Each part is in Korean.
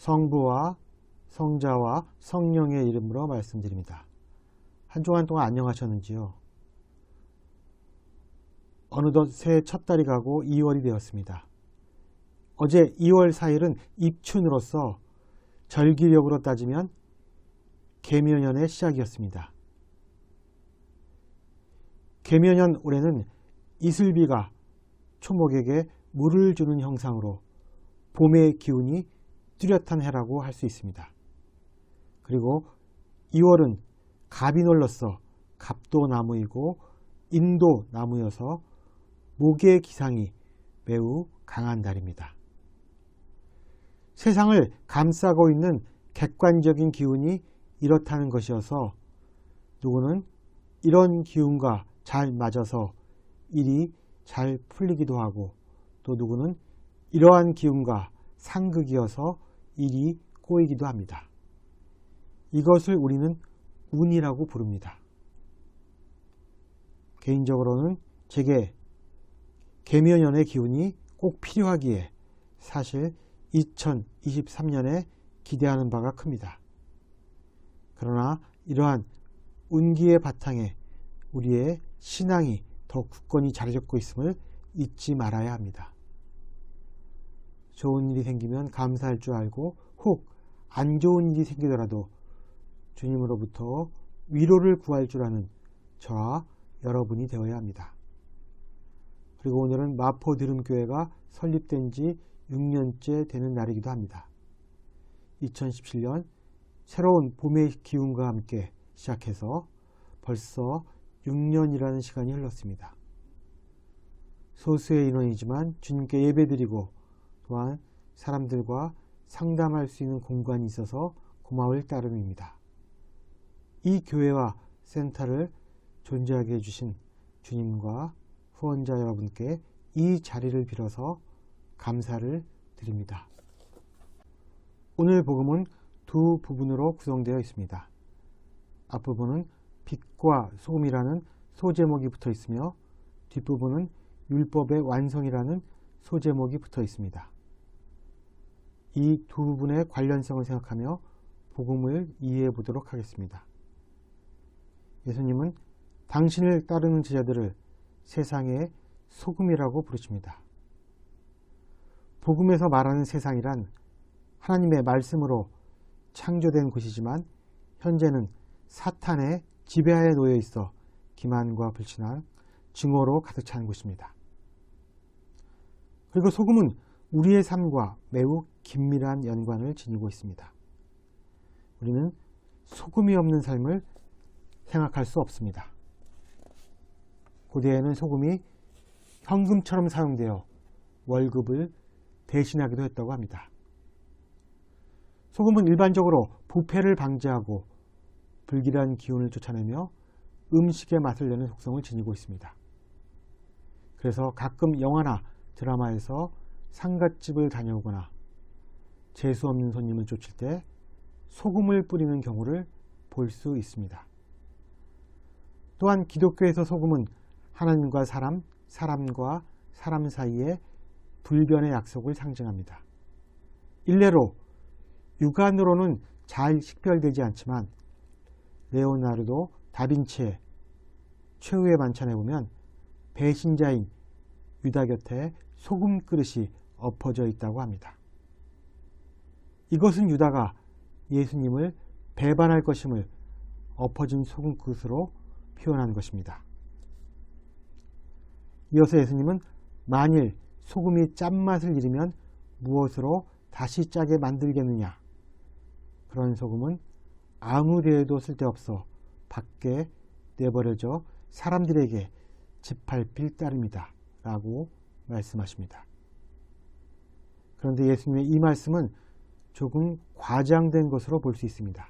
성부와 성자와 성령의 이름으로 말씀드립니다. 한 주간 동안 안녕하셨는지요? 어느덧 새해 첫 달이 가고 2월이 되었습니다. 어제 2월 4일은 입춘으로서 절기력으로 따지면 계묘년의 시작이었습니다. 계묘년 올해는 이슬비가 초목에게 물을 주는 형상으로 봄의 기운이 뚜렷한 해라고 할 수 있습니다. 그리고 2월은 갑인월로서 갑도 나무이고 인도 나무여서 목의 기상이 매우 강한 달입니다. 세상을 감싸고 있는 객관적인 기운이 이렇다는 것이어서 누구는 이런 기운과 잘 맞아서 일이 잘 풀리기도 하고 또 누구는 이러한 기운과 상극이어서 일이 꼬이기도 합니다. 이것을 우리는 운이라고 부릅니다. 개인적으로는 제게 계묘년의 기운이 꼭 필요하기에 사실 2023년에 기대하는 바가 큽니다. 그러나 이러한 운기의 바탕에 우리의 신앙이 더 굳건히 자리 잡고 있음을 잊지 말아야 합니다. 좋은 일이 생기면 감사할 줄 알고 혹 안 좋은 일이 생기더라도 주님으로부터 위로를 구할 줄 아는 저와 여러분이 되어야 합니다. 그리고 오늘은 마포드림교회가 설립된 지 6년째 되는 날이기도 합니다. 2017년 새로운 봄의 기운과 함께 시작해서 벌써 6년이라는 시간이 흘렀습니다. 소수의 인원이지만 주님께 예배드리고 또한 사람들과 상담할 수 있는 공간이 있어서 고마울 따름입니다. 이 교회와 센터를 존재하게 해주신 주님과 후원자 여러분께 이 자리를 빌어서 감사를 드립니다. 오늘 복음은 두 부분으로 구성되어 있습니다. 앞부분은 빛과 소금이라는 소제목이 붙어 있으며 뒷부분은 율법의 완성이라는 소제목이 붙어 있습니다. 이 두 부분의 관련성을 생각하며 복음을 이해해 보도록 하겠습니다. 예수님은 당신을 따르는 제자들을 세상의 소금이라고 부르십니다. 복음에서 말하는 세상이란 하나님의 말씀으로 창조된 곳이지만 현재는 사탄의 지배하에 놓여 있어 기만과 불신앙, 증오로 가득 찬 곳입니다. 그리고 소금은 우리의 삶과 매우 긴밀한 연관을 지니고 있습니다. 우리는 소금이 없는 삶을 생각할 수 없습니다. 고대에는 소금이 현금처럼 사용되어 월급을 대신하기도 했다고 합니다. 소금은 일반적으로 부패를 방지하고 불길한 기운을 쫓아내며 음식의 맛을 내는 속성을 지니고 있습니다. 그래서 가끔 영화나 드라마에서 상갓집을 다녀오거나 재수없는 손님을 쫓을 때 소금을 뿌리는 경우를 볼 수 있습니다. 또한 기독교에서 소금은 하나님과 사람, 사람과 사람 사이의 불변의 약속을 상징합니다. 일례로 육안으로는 잘 식별되지 않지만 레오나르도 다빈치의 최후의 만찬에 보면 배신자인 유다 곁에 소금 그릇이 엎어져 있다고 합니다. 이것은 유다가 예수님을 배반할 것임을 엎어진 소금 그릇으로 표현한 것입니다. 이어서 예수님은 만일 소금이 짠맛을 잃으면 무엇으로 다시 짜게 만들겠느냐? 그런 소금은 아무 데에도 쓸데없어 밖에 내버려져 사람들에게 짓밟힐 따름이다 라고 말씀하십니다. 그런데 예수님의 이 말씀은 조금 과장된 것으로 볼 수 있습니다.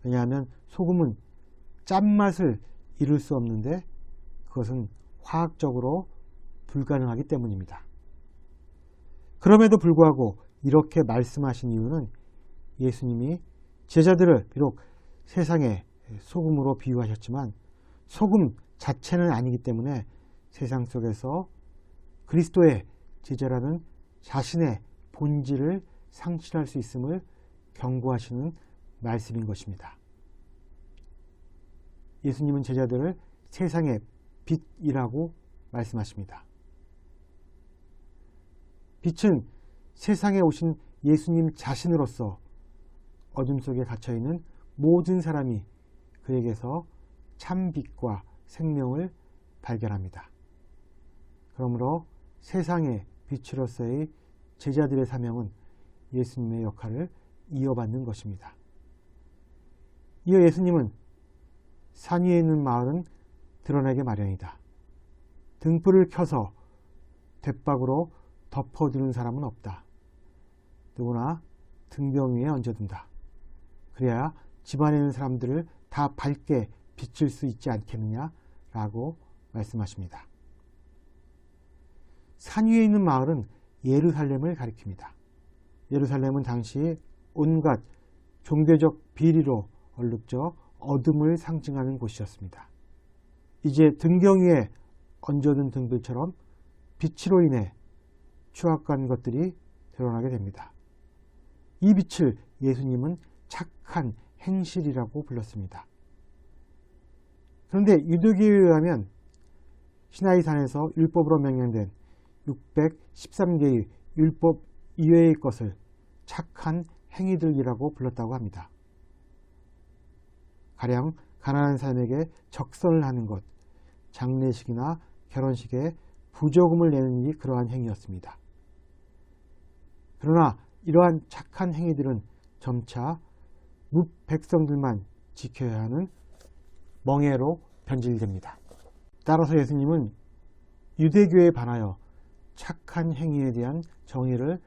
왜냐하면 소금은 짠맛을 잃을 수 없는데 그것은 화학적으로 불가능하기 때문입니다. 그럼에도 불구하고 이렇게 말씀하신 이유는 예수님이 제자들을 비록 세상의 소금으로 비유하셨지만 소금 자체는 아니기 때문에 세상 속에서 그리스도의 제자라는 자신의 본질을 상실할 수 있음을 경고하시는 말씀인 것입니다. 예수님은 제자들을 세상의 빛이라고 말씀하십니다. 빛은 세상에 오신 예수님 자신으로서 어둠 속에 갇혀있는 모든 사람이 그에게서 참 빛과 생명을 발견합니다. 그러므로 세상의 빛으로서의 제자들의 사명은 예수님의 역할을 이어받는 것입니다. 이어 예수님은 산 위에 있는 마을은 드러나기 마련이다. 등불을 켜서 돛박으로 덮어두는 사람은 없다. 누구나 등병 위에 얹어둔다. 그래야 집안에 있는 사람들을 다 밝게 비칠 수 있지 않겠느냐라고 말씀하십니다. 산 위에 있는 마을은 예루살렘을 가리킵니다. 예루살렘은 당시 온갖 종교적 비리로 얼룩져 어둠을 상징하는 곳이었습니다. 이제 등경 위에 얹어둔 등불처럼 빛으로 인해 추악한 것들이 드러나게 됩니다. 이 빛을 예수님은 착한 행실이라고 불렀습니다. 그런데 유대교에 의하면 시나이산에서 율법으로 명령된 613개의 율법 이외의 것을 착한 행위들이라고 불렀다고 합니다. 가령 가난한 사람에게 적선을 하는 것, 장례식이나 결혼식에 부조금을 내는 일이 그러한 행위였습니다. 그러나 이러한 착한 행위들은 점차 무백성들만 지켜야 하는 멍해로 변질됩니다. 따라서 예수님은 유대교에 반하여 착한 행위에 대한 정의를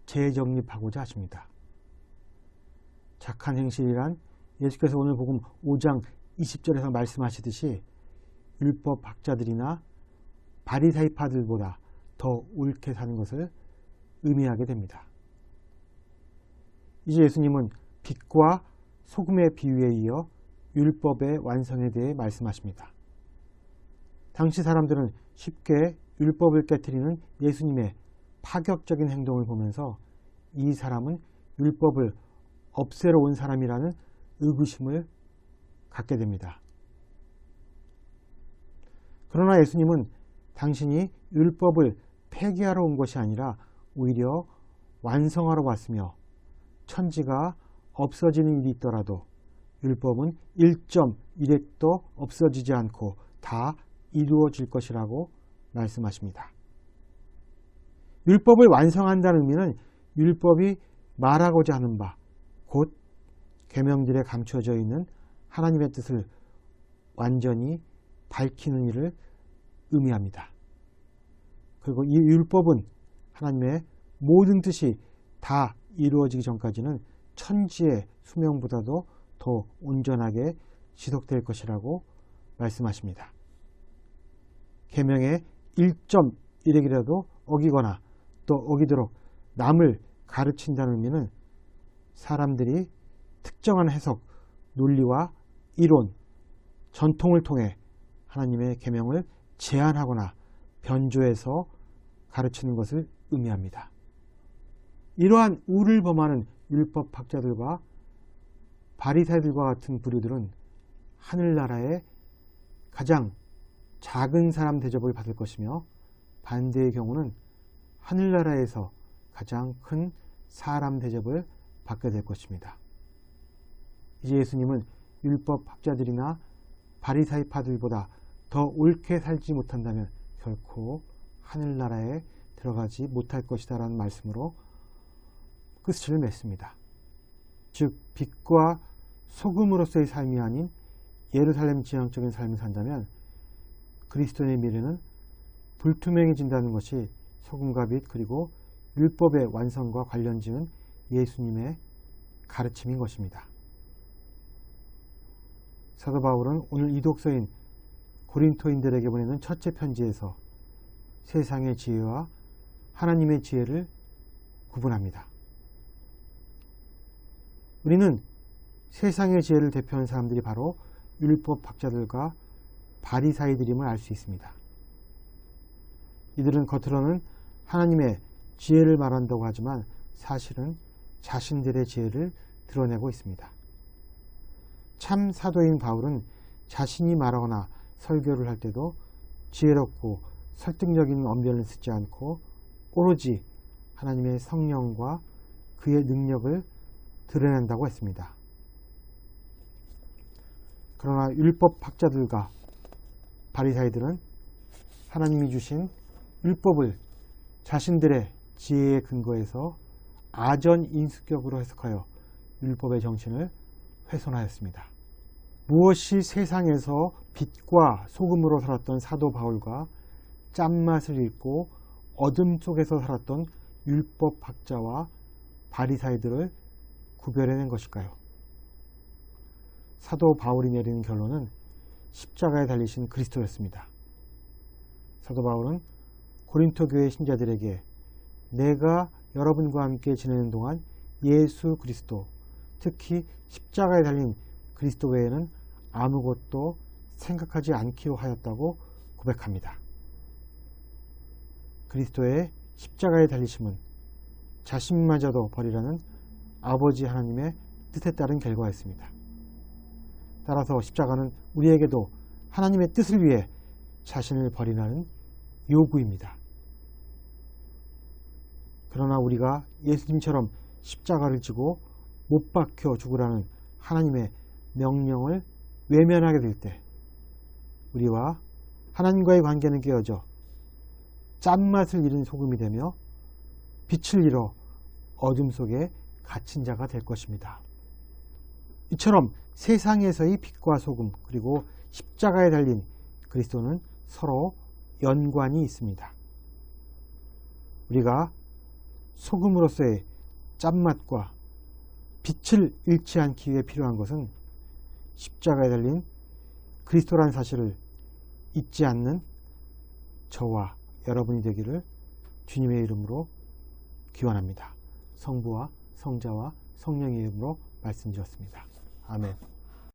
재정립하고자 하십니다. 착한 행실이란 예수께서 오늘 복음 5장 20절에서 말씀하시듯이 율법 학자들이나 바리사이파들보다 더 옳게 사는 것을 의미하게 됩니다. 이제 예수님은 빛과 소금의 비유에 이어 율법의 완성에 대해 말씀하십니다. 당시 사람들은 쉽게 율법을 깨트리는 예수님의 파격적인 행동을 보면서 이 사람은 율법을 없애러 온 사람이라는 의구심을 갖게 됩니다. 그러나 예수님은 당신이 율법을 폐기하러 온 것이 아니라 오히려 완성하러 왔으며 천지가 없어지는 일이 있더라도 율법은 1.1획도 없어지지 않고 다 이루어질 것이라고 말씀하십니다. 율법을 완성한다는 의미는 율법이 말하고자 하는 바, 곧 계명들에 감춰져 있는 하나님의 뜻을 완전히 밝히는 일을 의미합니다. 그리고 이 율법은 하나님의 모든 뜻이 다 이루어지기 전까지는 천지의 수명보다도 더 온전하게 지속될 것이라고 말씀하십니다. 계명의 1.1획이라도 어기거나 또 어기도록 남을 가르친다는 의미는 사람들이 특정한 해석, 논리와 이론, 전통을 통해 하나님의 계명을 제한하거나 변조해서 가르치는 것을 의미합니다. 이러한 우를 범하는 율법학자들과 바리새인들과 같은 부류들은 하늘나라의 가장 작은 사람 대접을 받을 것이며 반대의 경우는 하늘나라에서 가장 큰 사람 대접을 받게 될 것입니다. 이제 예수님은 율법학자들이나 바리새파들보다 더 옳게 살지 못한다면 결코 하늘나라에 들어가지 못할 것이다 라는 말씀으로 끝을 맺습니다. 즉 빛과 소금으로서의 삶이 아닌 예루살렘 지향적인 삶을 산다면 그리스도인의 미래는 불투명해진다는 것이 소금과 빛 그리고 율법의 완성과 관련지은 예수님의 가르침인 것입니다. 사도 바울은 오늘 이 독서인 고린토인들에게 보내는 첫째 편지에서 세상의 지혜와 하나님의 지혜를 구분합니다. 우리는 세상의 지혜를 대표하는 사람들이 바로 율법학자들과 바리사이들임을 알 수 있습니다. 이들은 겉으로는 하나님의 지혜를 말한다고 하지만 사실은 자신들의 지혜를 드러내고 있습니다. 참 사도인 바울은 자신이 말하거나 설교를 할 때도 지혜롭고 설득력있는 언변을 쓰지 않고 오로지 하나님의 성령과 그의 능력을 드러낸다고 했습니다. 그러나 율법학자들과 바리사이들은 하나님이 주신 율법을 자신들의 지혜의 근거에서 아전인수격으로 해석하여 율법의 정신을 훼손하였습니다. 무엇이 세상에서 빛과 소금으로 살았던 사도 바울과 짠맛을 잃고 어둠 속에서 살았던 율법학자와 바리사이들을 구별해낸 것일까요? 사도 바울이 내리는 결론은 십자가에 달리신 그리스도였습니다. 사도 바울은 고린토 교회 신자들에게 내가 여러분과 함께 지내는 동안 예수 그리스도, 특히 십자가에 달린 그리스도 외에는 아무것도 생각하지 않기로 하였다고 고백합니다. 그리스도의 십자가에 달리심은 자신마저도 버리라는 아버지 하나님의 뜻에 따른 결과였습니다. 따라서 십자가는 우리에게도 하나님의 뜻을 위해 자신을 버리라는 요구입니다. 그러나 우리가 예수님처럼 십자가를 지고 못 박혀 죽으라는 하나님의 명령을 외면하게 될 때 우리와 하나님과의 관계는 깨어져 짠맛을 잃은 소금이 되며 빛을 잃어 어둠 속에 갇힌 자가 될 것입니다. 이처럼 세상에서의 빛과 소금 그리고 십자가에 달린 그리스도는 서로 연관이 있습니다. 우리가 소금으로서의 짠맛과 빛을 잃지 않기 위해 필요한 것은 십자가에 달린 그리스도라는 사실을 잊지 않는 저와 여러분이 되기를 주님의 이름으로 기원합니다. 성부와 성자와 성령의 이름으로 말씀드렸습니다. 아멘.